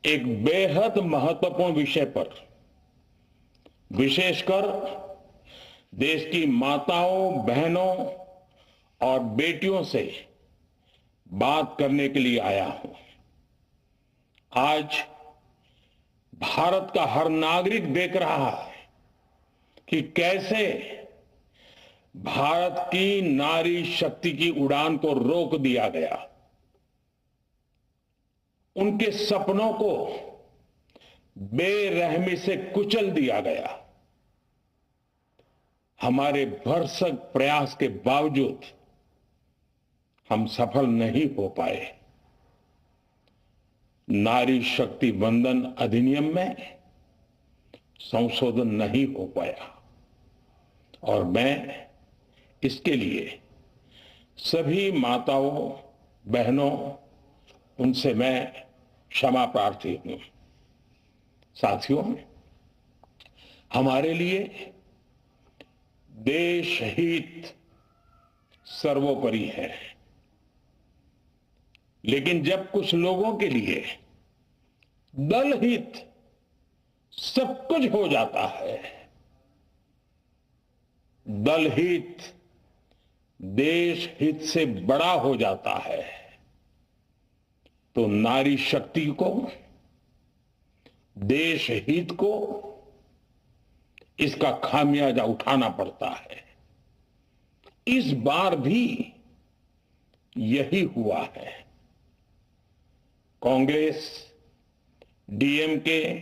एक बेहद महत्वपूर्ण विषय पर, विशेषकर देश की माताओं, बहनों और बेटियों से बात करने के लिए आया हूं। आज भारत का हर नागरिक देख रहा है कि कैसे भारत की नारी शक्ति की उड़ान को रोक दिया गया, उनके सपनों को बेरहमी से कुचल दिया गया। हमारे भरसक प्रयास के बावजूद हम सफल नहीं हो पाए। नारी शक्ति वंदन अधिनियम में संशोधन नहीं हो पाया और मैं इसके लिए सभी माताओं, बहनों, उनसे मैं क्षमा प्रार्थी हूं। साथियों, हमारे लिए देश हित सर्वोपरि है, लेकिन जब कुछ लोगों के लिए दल हित सब कुछ हो जाता है, दल हित देश हित से बड़ा हो जाता है, तो नारी शक्ति को, देश हित को इसका खामियाजा उठाना पड़ता है। इस बार भी यही हुआ है। कांग्रेस, डीएमके,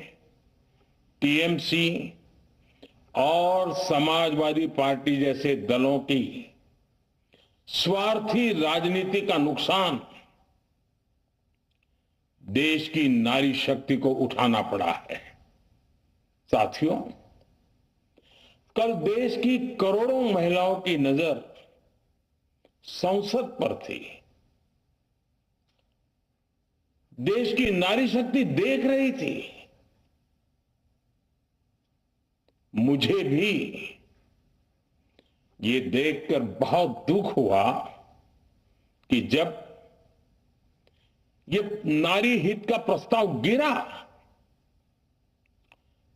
टीएमसी और समाजवादी पार्टी जैसे दलों की स्वार्थी राजनीति का नुकसान देश की नारी शक्ति को उठाना पड़ा है। साथियों, कल देश की करोड़ों महिलाओं की नजर संसद पर थी। देश की नारी शक्ति देख रही थी। मुझे भी ये देखकर बहुत दुख हुआ कि जब ये नारी हित का प्रस्ताव गिरा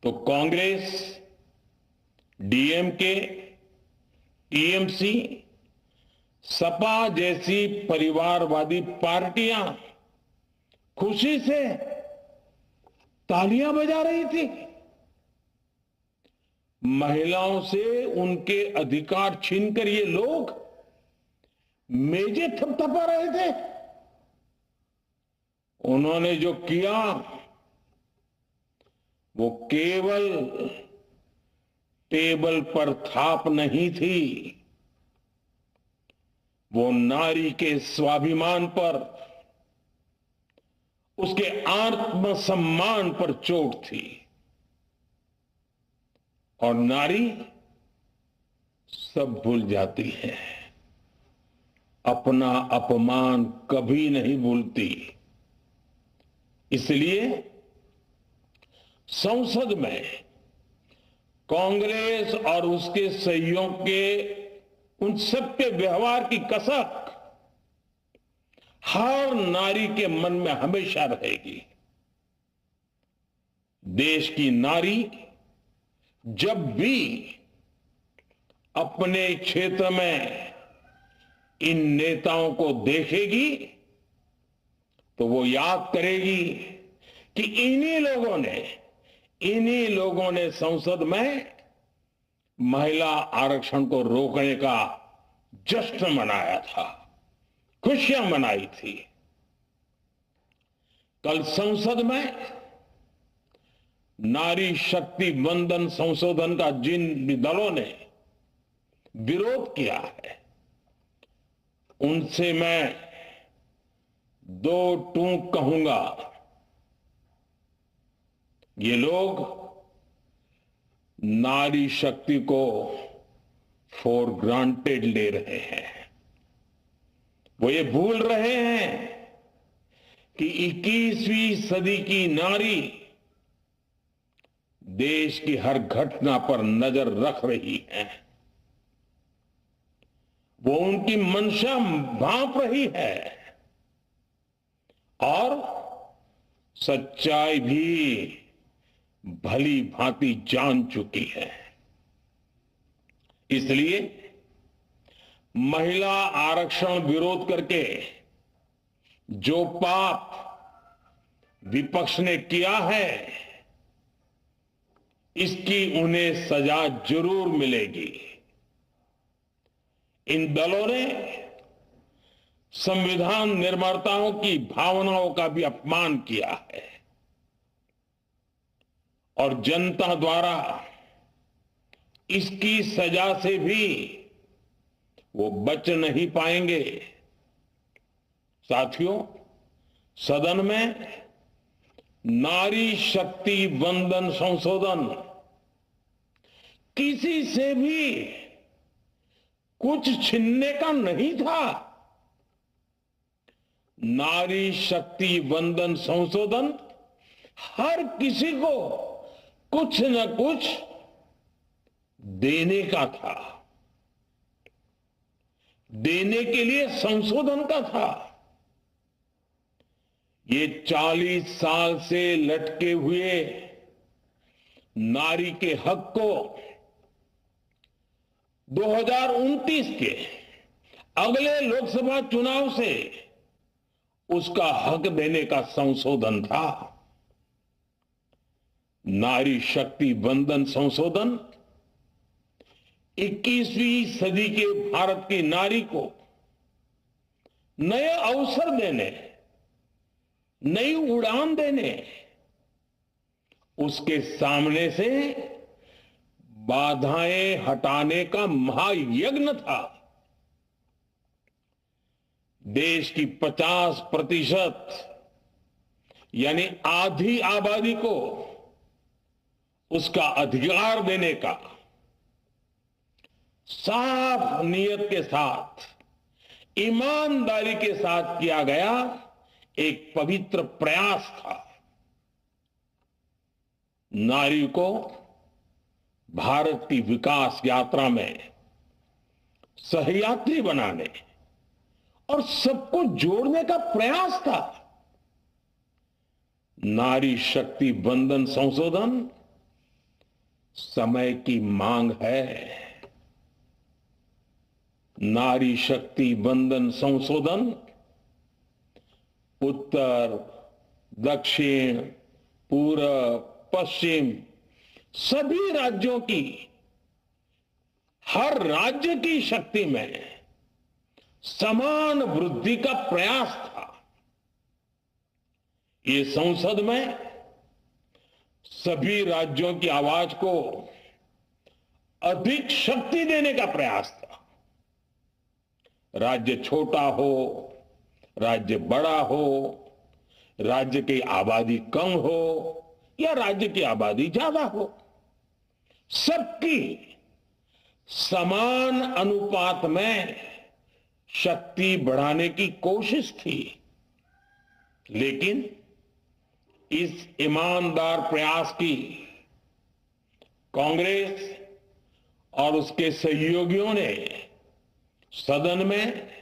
तो कांग्रेस, डीएमके, टीएमसी, सपा जैसी परिवारवादी पार्टियां खुशी से तालियां बजा रही थी। महिलाओं से उनके अधिकार छीनकर ये लोग मेजें थपथपा रहे थे। उन्होंने जो किया वो केवल टेबल पर थाप नहीं थी, वो नारी के स्वाभिमान पर, उसके आत्मसम्मान पर चोट थी। और नारी सब भूल जाती है, अपना अपमान कभी नहीं भूलती। इसलिए संसद में कांग्रेस और उसके सहयोगियों के उन सबके व्यवहार की कसक हर नारी के मन में हमेशा रहेगी। देश की नारी जब भी अपने क्षेत्र में इन नेताओं को देखेगी तो वो याद करेगी कि इन्हीं लोगों ने संसद में महिला आरक्षण को रोकने का जश्न मनाया था, खुशियां मनाई थी। कल संसद में नारी शक्ति वंदन संशोधन का जिन भी दलों ने विरोध किया है, उनसे मैं दो टूक कहूंगा। ये लोग नारी शक्ति को फॉर ग्रांटेड ले रहे हैं। वो ये भूल रहे हैं कि 21वीं सदी की नारी देश की हर घटना पर नजर रख रही है। वो उनकी मंशा भांप रही है और सच्चाई भी भली भांति जान चुकी है। इसलिए महिला आरक्षण विरोध करके जो पाप विपक्ष ने किया है, इसकी उन्हें सजा जरूर मिलेगी। इन दलों ने संविधान निर्माताओं की भावनाओं का भी अपमान किया है और जनता द्वारा इसकी सजा से भी वो बच नहीं पाएंगे। साथियों, सदन में नारी शक्ति वंदन संशोधन किसी से भी कुछ छीनने का नहीं था। नारी शक्ति वंदन संशोधन हर किसी को कुछ न कुछ देने का था, देने के लिए संशोधन का था। ये 40 साल से लटके हुए नारी के हक को 2029 के अगले लोकसभा चुनाव से उसका हक देने का संशोधन था। नारी शक्ति वंदन संशोधन 21वीं सदी के भारत की नारी को नए अवसर देने, नई उड़ान देने, उसके सामने से बाधाएं हटाने का महायज्ञ था। देश की 50% यानी आधी आबादी को उसका अधिकार देने का साफ नियत के साथ, ईमानदारी के साथ किया गया एक पवित्र प्रयास था। नारी को भारत की विकास यात्रा में सहयात्री बनाने और सबको जोड़ने का प्रयास था। नारी शक्ति वंदन संशोधन समय की मांग है। नारी शक्ति वंदन संशोधन उत्तर, दक्षिण, पूर्व, पश्चिम सभी राज्यों की, हर राज्य की शक्ति में समान वृद्धि का प्रयास था। ये संसद में सभी राज्यों की आवाज को अधिक शक्ति देने का प्रयास था। राज्य छोटा हो, राज्य बड़ा हो, राज्य की आबादी कम हो या राज्य की आबादी ज्यादा हो, सबकी समान अनुपात में शक्ति बढ़ाने की कोशिश थी। लेकिन इस ईमानदार प्रयास की कांग्रेस और उसके सहयोगियों ने सदन में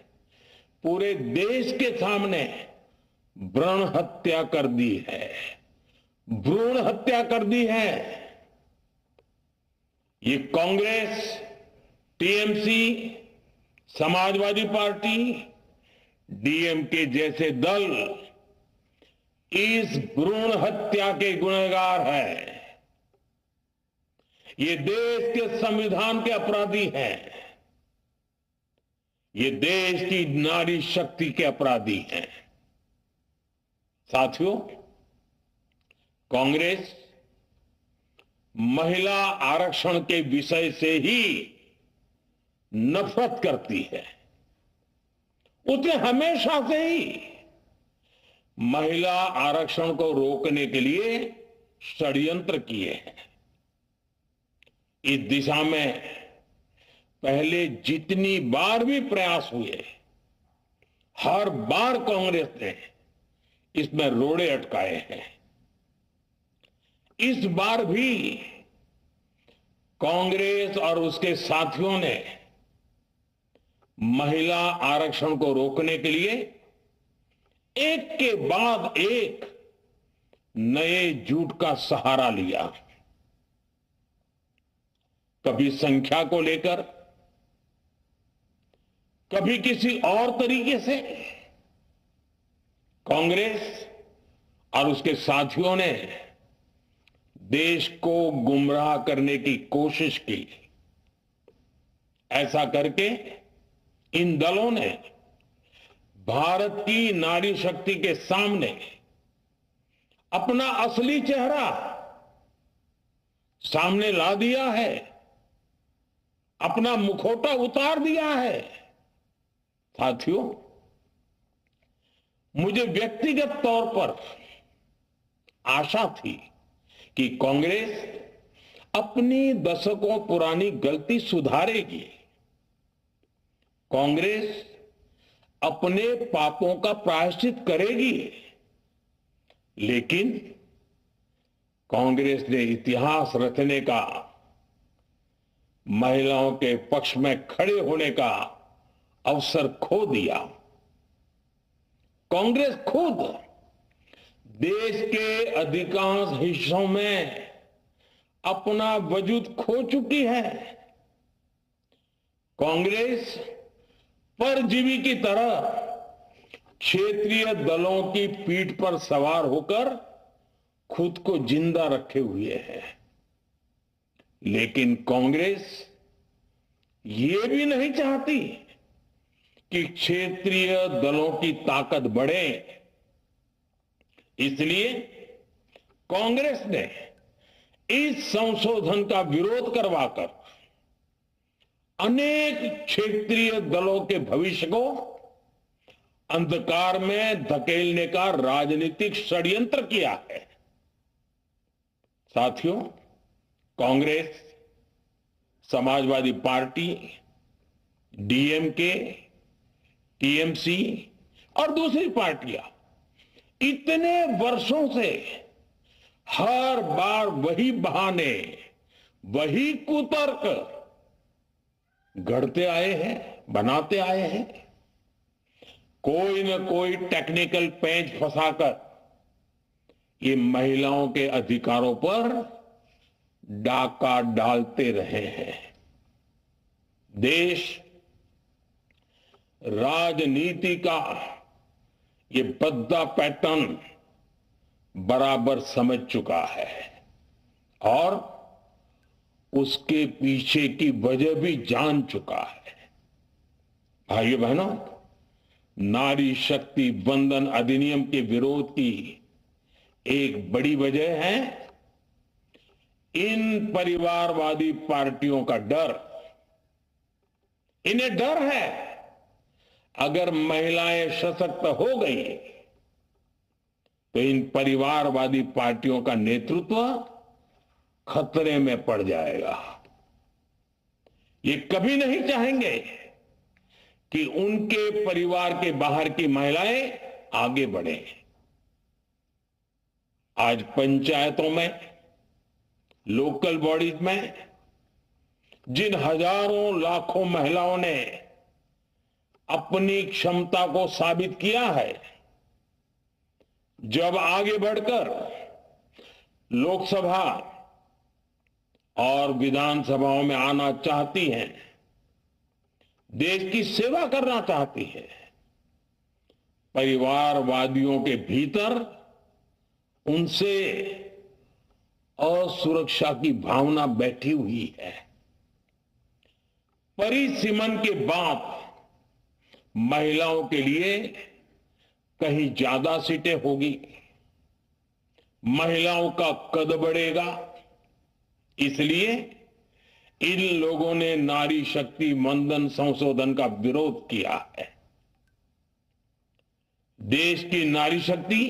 पूरे देश के सामने भ्रूण हत्या कर दी है। भ्रूण हत्या कर दी है। ये Congress, TMC, Samajwadi party, DMK जैसे दल इस भ्रूण हत्या के गुनहगार है। ये देश के संविधान के अपराधी हैं। ये देश की नारी शक्ति के अपराधी हैं। साथियों, कांग्रेस महिला आरक्षण के विषय से ही नफरत करती है। उसने हमेशा से ही महिला आरक्षण को रोकने के लिए षड्यंत्र किए हैं। इस दिशा में पहले जितनी बार भी प्रयास हुए, हर बार कांग्रेस ने इसमें रोड़े अटकाए हैं। इस बार भी कांग्रेस और उसके साथियों ने महिला आरक्षण को रोकने के लिए एक के बाद एक नए झूठ का सहारा लिया। कभी संख्या को लेकर, कभी किसी और तरीके से कांग्रेस और उसके साथियों ने देश को गुमराह करने की कोशिश की। ऐसा करके इन दलों ने भारत की नारी शक्ति के सामने अपना असली चेहरा सामने ला दिया है, अपना मुखौटा उतार दिया है। साथियों, मुझे व्यक्तिगत तौर पर आशा थी कि कांग्रेस अपनी दशकों पुरानी गलती सुधारेगी। कांग्रेस अपने पापों का प्रायश्चित करेगी। लेकिन कांग्रेस ने इतिहास रचने का, महिलाओं के पक्ष में खड़े होने का अवसर खो दिया। कांग्रेस खुद देश के अधिकांश हिस्सों में अपना वजूद खो चुकी है। कांग्रेस परजीवी की तरह क्षेत्रीय दलों की पीठ पर सवार होकर खुद को जिंदा रखे हुए है। लेकिन कांग्रेस ये भी नहीं चाहती कि क्षेत्रीय दलों की ताकत बढ़े। इसलिए कांग्रेस ने इस संशोधन का विरोध करवाकर अनेक क्षेत्रीय दलों के भविष्य को अंधकार में धकेलने का राजनीतिक षड्यंत्र किया है। साथियों, Congress, Samajwadi party, DMK, TMC और दूसरी पार्टियां इतने वर्षों से हर बार वही बहाने, वही कुतर्क गढ़ते आए हैं, बनाते आए हैं। कोई न कोई टेक्निकल पेंच फंसाकर ये महिलाओं के अधिकारों पर डाका डालते रहे हैं। देश राजनीति का ये भद्दा पैटर्न बराबर समझ चुका है और उसके पीछे की वजह भी जान चुका है। भाइयों बहनों, नारी शक्ति वंदन अधिनियम के विरोध की एक बड़ी वजह है इन परिवारवादी पार्टियों का डर। इन्हें डर है अगर महिलाएं सशक्त हो गई तो इन परिवारवादी पार्टियों का नेतृत्व खतरे में पड़ जाएगा। ये कभी नहीं चाहेंगे कि उनके परिवार के बाहर की महिलाएं आगे बढ़ें। आज पंचायतों में, लोकल बॉडीज में जिन हजारों लाखों महिलाओं ने अपनी क्षमता को साबित किया है, जब आगे बढ़कर लोकसभा और विधानसभाओं में आना चाहती हैं, देश की सेवा करना चाहती है, परिवारवादियों के भीतर उनसे असुरक्षा की भावना बैठी हुई है। परिसीमन के बाद महिलाओं के लिए कहीं ज्यादा सीटें होगी, महिलाओं का कद बढ़ेगा। इसलिए इन लोगों ने नारी शक्ति वंदन संशोधन का विरोध किया है। देश की नारी शक्ति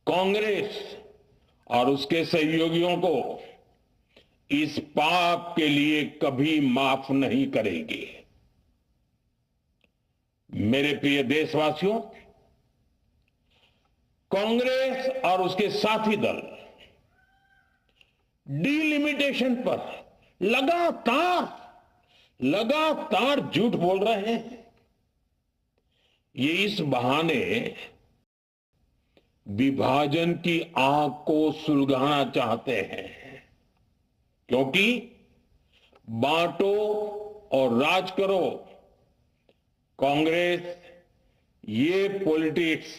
कांग्रेस और उसके सहयोगियों को इस पाप के लिए कभी माफ नहीं करेगी। मेरे प्रिय देशवासियों, कांग्रेस और उसके साथी दल डिलिमिटेशन पर लगातार झूठ बोल रहे हैं। ये इस बहाने विभाजन की आग को सुलगाना चाहते हैं, क्योंकि बांटो और राज करो, कांग्रेस ये पॉलिटिक्स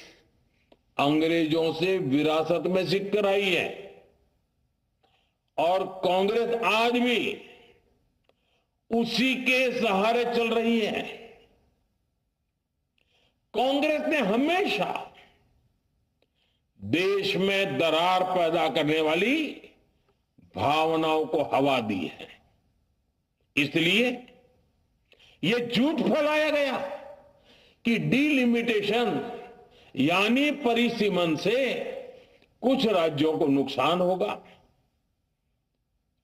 अंग्रेजों से विरासत में सीख कर आई है और कांग्रेस आज भी उसी के सहारे चल रही है। कांग्रेस ने हमेशा देश में दरार पैदा करने वाली भावनाओं को हवा दी है। इसलिए यह झूठ फैलाया गया कि डीलिमिटेशन यानी परिसीमन से कुछ राज्यों को नुकसान होगा,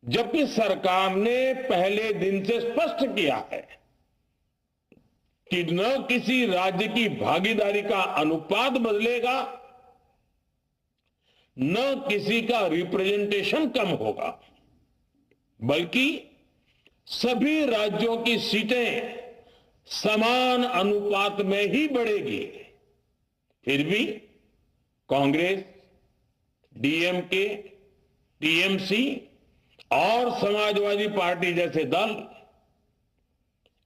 जबकि सरकार ने पहले दिन से स्पष्ट किया है कि न किसी राज्य की भागीदारी का अनुपात बदलेगा, न किसी का रिप्रेजेंटेशन कम होगा, बल्कि सभी राज्यों की सीटें समान अनुपात में ही बढ़ेगी। फिर भी कांग्रेस, डीएमके, टीएमसी और समाजवादी पार्टी जैसे दल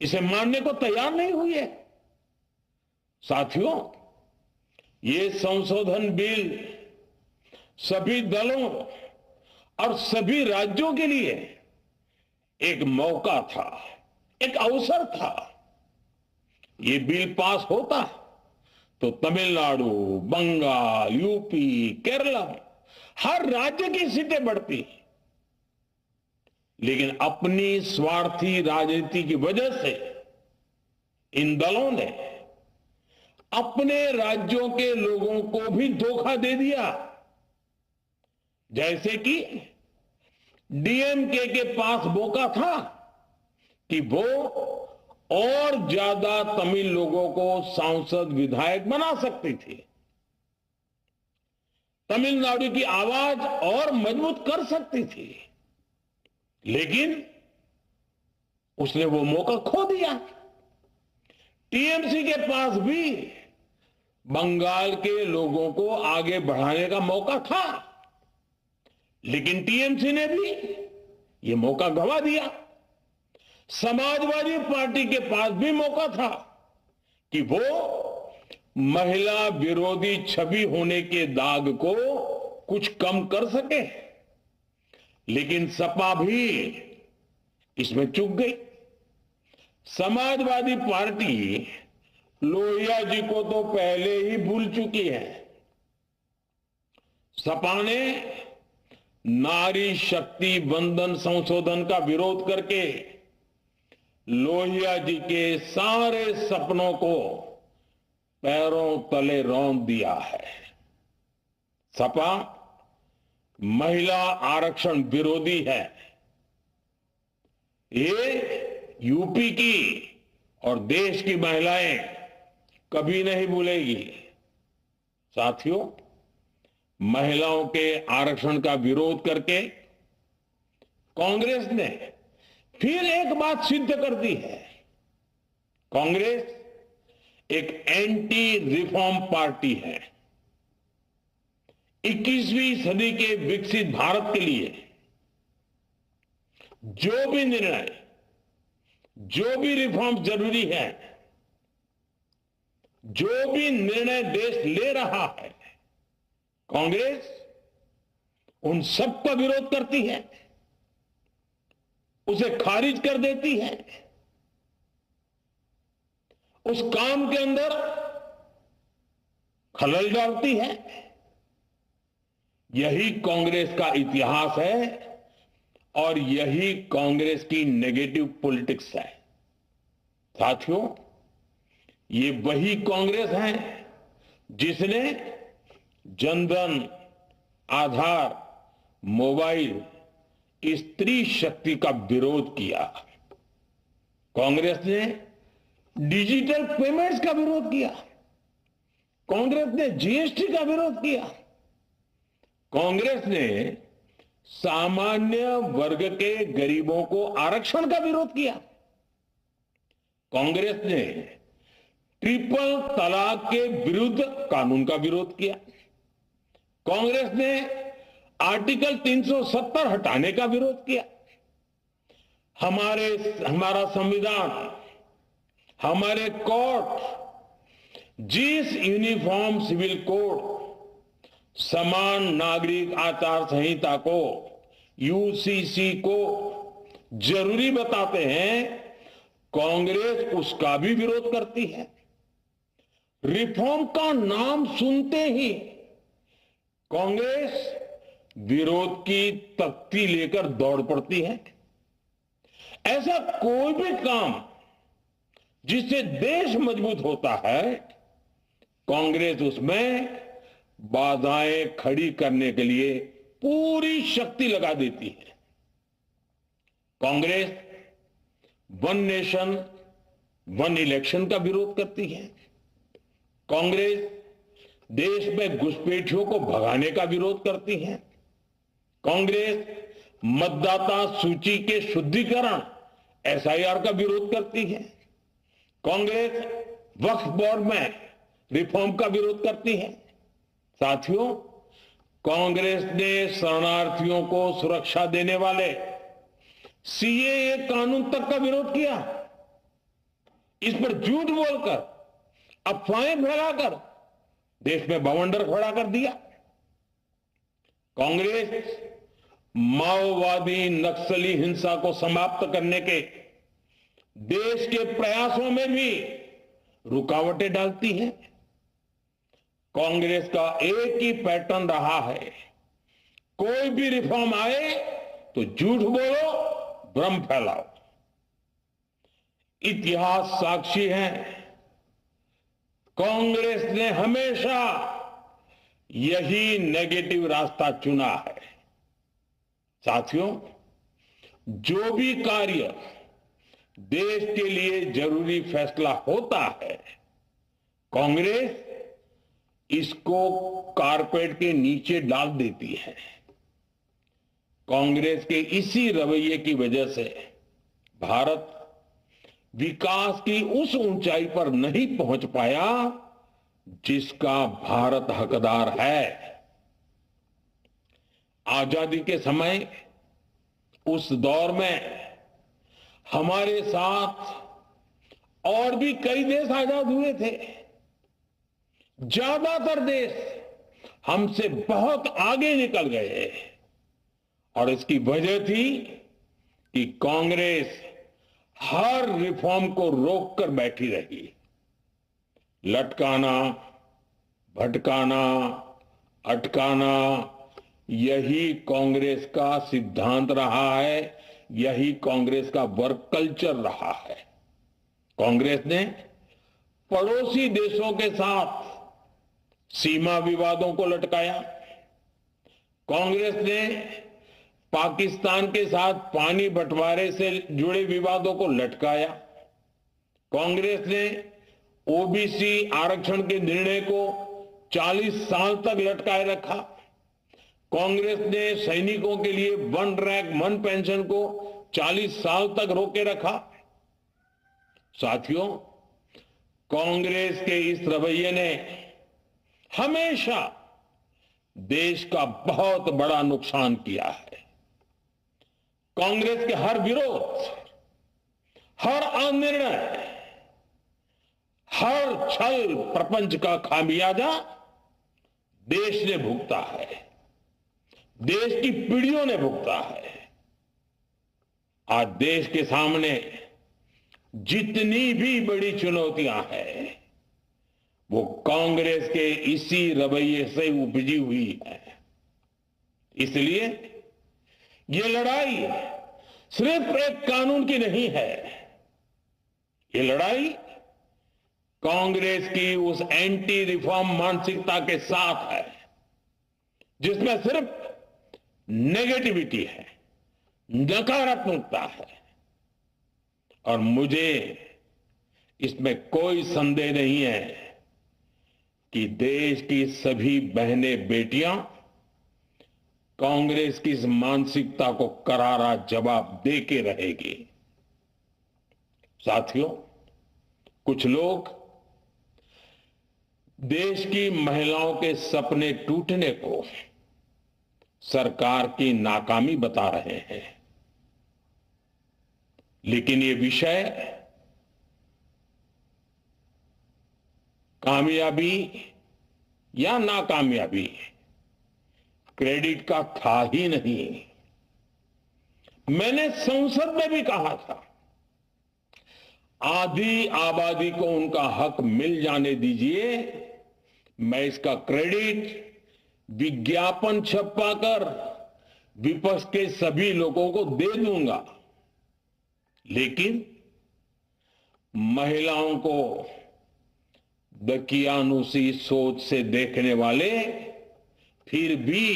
इसे मानने को तैयार नहीं हुई है। साथियों, ये संशोधन बिल सभी दलों और सभी राज्यों के लिए एक मौका था, एक अवसर था। ये बिल पास होता तो तमिलनाडु, बंगाल, यूपी, केरला हर राज्य की सीटें बढ़ती, लेकिन अपनी स्वार्थी राजनीति की वजह से इन दलों ने अपने राज्यों के लोगों को भी धोखा दे दिया। जैसे कि डीएमके के पास मौका था कि वो और ज्यादा तमिल लोगों को सांसद विधायक बना सकती थी, तमिलनाडु की आवाज और मजबूत कर सकती थी, लेकिन उसने वो मौका खो दिया। टीएमसी के पास भी बंगाल के लोगों को आगे बढ़ाने का मौका था, लेकिन टीएमसी ने भी ये मौका गंवा दिया। समाजवादी पार्टी के पास भी मौका था कि वो महिला विरोधी छवि होने के दाग को कुछ कम कर सके, लेकिन सपा भी इसमें चूक गई। समाजवादी पार्टी लोहिया जी को तो पहले ही भूल चुकी है। सपा ने नारी शक्ति वंदन संशोधन का विरोध करके लोहिया जी के सारे सपनों को पैरों तले रौंद दिया है। सपा महिला आरक्षण विरोधी है। ये यूपी की और देश की महिलाएं कभी नहीं भूलेगी। साथियों, महिलाओं के आरक्षण का विरोध करके कांग्रेस ने फिर एक बात सिद्ध कर दी है। कांग्रेस एक एंटी रिफॉर्म पार्टी है। 21वीं सदी के विकसित भारत के लिए जो भी निर्णय, जो भी रिफॉर्म जरूरी है, जो भी निर्णय देश ले रहा है, कांग्रेस उन सब का विरोध करती है, उसे खारिज कर देती है, उस काम के अंदर खलल डालती है। यही कांग्रेस का इतिहास है और यही कांग्रेस की नेगेटिव पॉलिटिक्स है। साथियों, ये वही कांग्रेस है जिसने जनधन, आधार, मोबाइल, स्त्री शक्ति का विरोध किया। कांग्रेस ने डिजिटल पेमेंट्स का विरोध किया। कांग्रेस ने जीएसटी का विरोध किया। कांग्रेस ने सामान्य वर्ग के गरीबों को आरक्षण का विरोध किया। कांग्रेस ने ट्रिपल तलाक के विरुद्ध कानून का विरोध किया। कांग्रेस ने आर्टिकल 370 हटाने का विरोध किया। हमारा संविधान, हमारे कोर्ट जिस यूनिफॉर्म सिविल कोड, समान नागरिक आचार संहिता को, यूसीसी को जरूरी बताते हैं, कांग्रेस उसका भी विरोध करती है। रिफॉर्म का नाम सुनते ही कांग्रेस विरोध की तख्ती लेकर दौड़ पड़ती है। ऐसा कोई भी काम जिससे देश मजबूत होता है, कांग्रेस उसमें बाधाएं खड़ी करने के लिए पूरी शक्ति लगा देती है। Congress one nation one election का विरोध करती है। कांग्रेस देश में घुसपैठियों को भगाने का विरोध करती है। कांग्रेस मतदाता सूची के शुद्धिकरण एसआईआर का विरोध करती है। कांग्रेस वक्फ बोर्ड में रिफॉर्म का विरोध करती है। साथियों, कांग्रेस ने शरणार्थियों को सुरक्षा देने वाले सीएए कानून तक का विरोध किया। इस पर झूठ बोलकर, अफवाहें फैलाकर देश में बवंडर खड़ा कर दिया। कांग्रेस माओवादी नक्सली हिंसा को समाप्त करने के देश के प्रयासों में भी रुकावटें डालती है। कांग्रेस का एक ही पैटर्न रहा है, कोई भी रिफॉर्म आए तो झूठ बोलो, भ्रम फैलाओ। इतिहास साक्षी है, कांग्रेस ने हमेशा यही नेगेटिव रास्ता चुना है। साथियों, जो भी कार्य देश के लिए जरूरी फैसला होता है, कांग्रेस इसको कारपेट के नीचे डाल देती है। कांग्रेस के इसी रवैये की वजह से भारत विकास की उस ऊंचाई पर नहीं पहुंच पाया जिसका भारत हकदार है। आजादी के समय उस दौर में हमारे साथ और भी कई देश आजाद हुए थे। ज्यादातर देश हमसे बहुत आगे निकल गए और इसकी वजह थी कि कांग्रेस हर रिफॉर्म को रोककर बैठी रही। लटकाना, भटकाना, अटकाना, यही कांग्रेस का सिद्धांत रहा है, यही कांग्रेस का वर्क कल्चर रहा है। कांग्रेस ने पड़ोसी देशों के साथ सीमा विवादों को लटकाया। कांग्रेस ने पाकिस्तान के साथ पानी बंटवारे से जुड़े विवादों को लटकाया। कांग्रेस ने ओबीसी आरक्षण के निर्णय को 40 साल तक लटकाए रखा। कांग्रेस ने सैनिकों के लिए वन रैंक वन पेंशन को 40 साल तक रोके रखा। साथियों, कांग्रेस के इस रवैये ने हमेशा देश का बहुत बड़ा नुकसान किया है। कांग्रेस के हर विरोध, हर अनिर्णय, हर छल प्रपंच का खामियाजा देश ने भुगता है, देश की पीढ़ियों ने भुगता है। आज देश के सामने जितनी भी बड़ी चुनौतियां हैं, वो कांग्रेस के इसी रवैये से उपजी हुई है। इसलिए ये लड़ाई सिर्फ एक कानून की नहीं है, ये लड़ाई कांग्रेस की उस एंटी रिफॉर्म मानसिकता के साथ है जिसमें सिर्फ नेगेटिविटी है, नकारात्मकता है। और मुझे इसमें कोई संदेह नहीं है कि देश की सभी बहनें बेटियां कांग्रेस की इस मानसिकता को करारा जवाब दे के रहेगी। साथियों, कुछ लोग देश की महिलाओं के सपने टूटने को सरकार की नाकामी बता रहे हैं, लेकिन ये विषय कामयाबी या नाकामयाबी क्रेडिट का था ही नहीं। मैंने संसद में भी कहा था, आधी आबादी को उनका हक मिल जाने दीजिए, मैं इसका क्रेडिट विज्ञापन छपवाकर विपक्ष के सभी लोगों को दे दूंगा। लेकिन महिलाओं को दकियानुसी सोच से देखने वाले फिर भी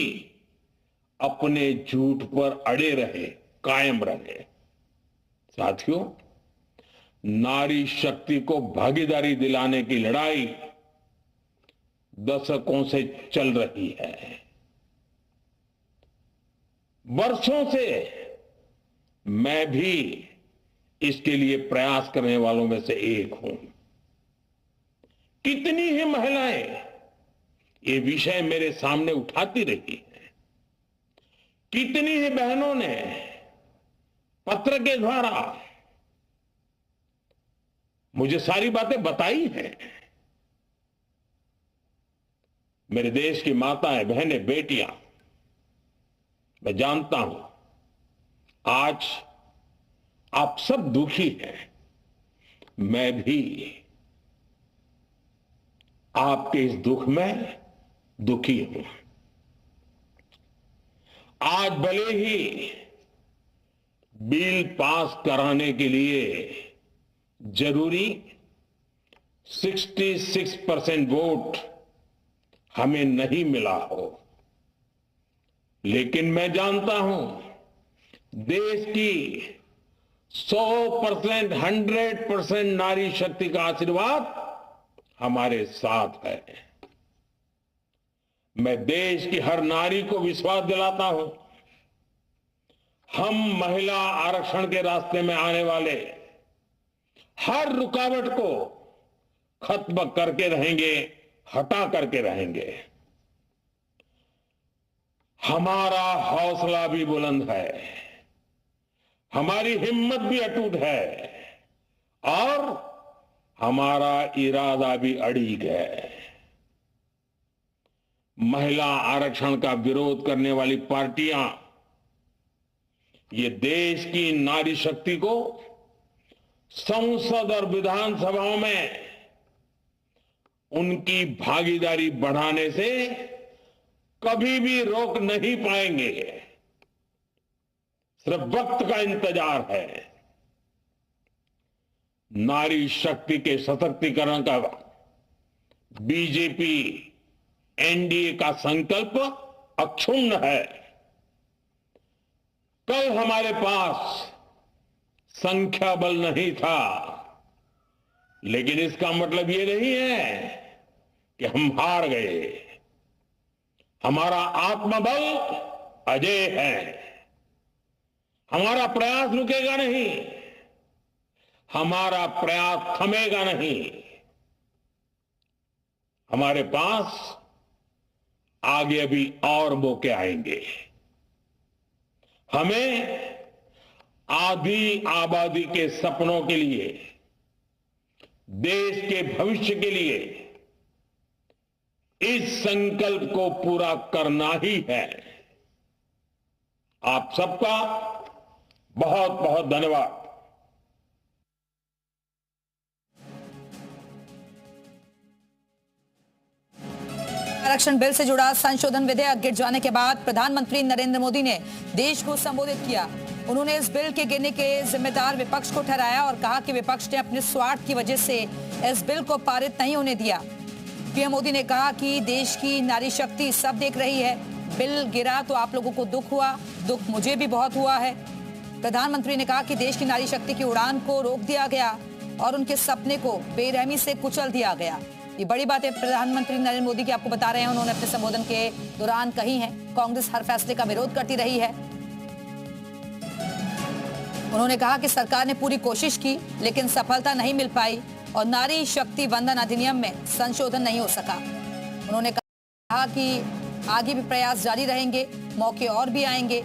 अपने झूठ पर अड़े रहे, कायम रहे। साथियों, नारी शक्ति को भागीदारी दिलाने की लड़ाई दशकों से चल रही है। वर्षों से मैं भी इसके लिए प्रयास करने वालों में से एक हूं। कितनी ही महिलाएं ये विषय मेरे सामने उठाती रही हैं, कितनी ही बहनों ने पत्र के द्वारा मुझे सारी बातें बताई हैं। मेरे देश की माताएं, बहनें, बेटियां, मैं जानता हूं आज आप सब दुखी हैं। मैं भी आपके इस दुख में दुखी हूं। आज भले ही बिल पास कराने के लिए जरूरी 66% वोट हमें नहीं मिला हो, लेकिन मैं जानता हूं देश की 100%, 100% नारी शक्ति का आशीर्वाद हमारे साथ है। मैं देश की हर नारी को विश्वास दिलाता हूं, हम महिला आरक्षण के रास्ते में आने वाले हर रुकावट को खत्म करके रहेंगे, हटा करके रहेंगे। हमारा हौसला भी बुलंद है, हमारी हिम्मत भी अटूट है और हमारा इरादा भी अड़िग है। महिला आरक्षण का विरोध करने वाली पार्टियां ये देश की नारी शक्ति को संसद और विधानसभाओं में उनकी भागीदारी बढ़ाने से कभी भी रोक नहीं पाएंगे। सिर्फ वक्त का इंतजार है। नारी शक्ति के सशक्तिकरण का बीजेपी एनडीए का संकल्प अक्षुण्ण है। कल हमारे पास संख्या बल नहीं था, लेकिन इसका मतलब ये नहीं है कि हम हार गए। हमारा आत्मबल अजेय है। हमारा प्रयास रुकेगा नहीं, हमारा प्रयास थमेगा नहीं। हमारे पास आगे अभी और मौके आएंगे। हमें आधी आबादी के सपनों के लिए, देश के भविष्य के लिए इस संकल्प को पूरा करना ही है। आप सबका बहुत बहुत धन्यवाद। आरक्षण बिल से जुड़ा संशोधन विधेयक गिर जाने के बाद प्रधानमंत्री नरेंद्र मोदी ने देश को संबोधित किया। उन्होंने इस बिल के गिरने के जिम्मेदार विपक्ष को ठहराया और कहा कि विपक्ष ने अपने स्वार्थ की वजह से इस बिल को पारित नहीं होने दिया। पीएम मोदी ने कहा कि देश की नारी शक्ति सब देख रही है। बिल गिरा तो आप लोगों को दुख हुआ, दुख मुझे भी बहुत हुआ है। प्रधानमंत्री ने कहा कि देश की नारी शक्ति की उड़ान को रोक दिया गया और उनके सपने को बेरहमी से कुचल दिया गया। ये बड़ी बातें प्रधानमंत्री नरेंद्र मोदी की आपको बता रहे हैं। उन्होंने अपने संबोधन के दौरान कही हैं। कांग्रेस हर फैसले का विरोध करती रही है। उन्होंने कहा कि सरकार ने पूरी कोशिश की लेकिन सफलता नहीं मिल पाई और नारी शक्ति वंदन अधिनियम में संशोधन नहीं हो सका। उन्होंने कहा कि आगे भी प्रयास जारी रहेंगे, मौके और भी आएंगे।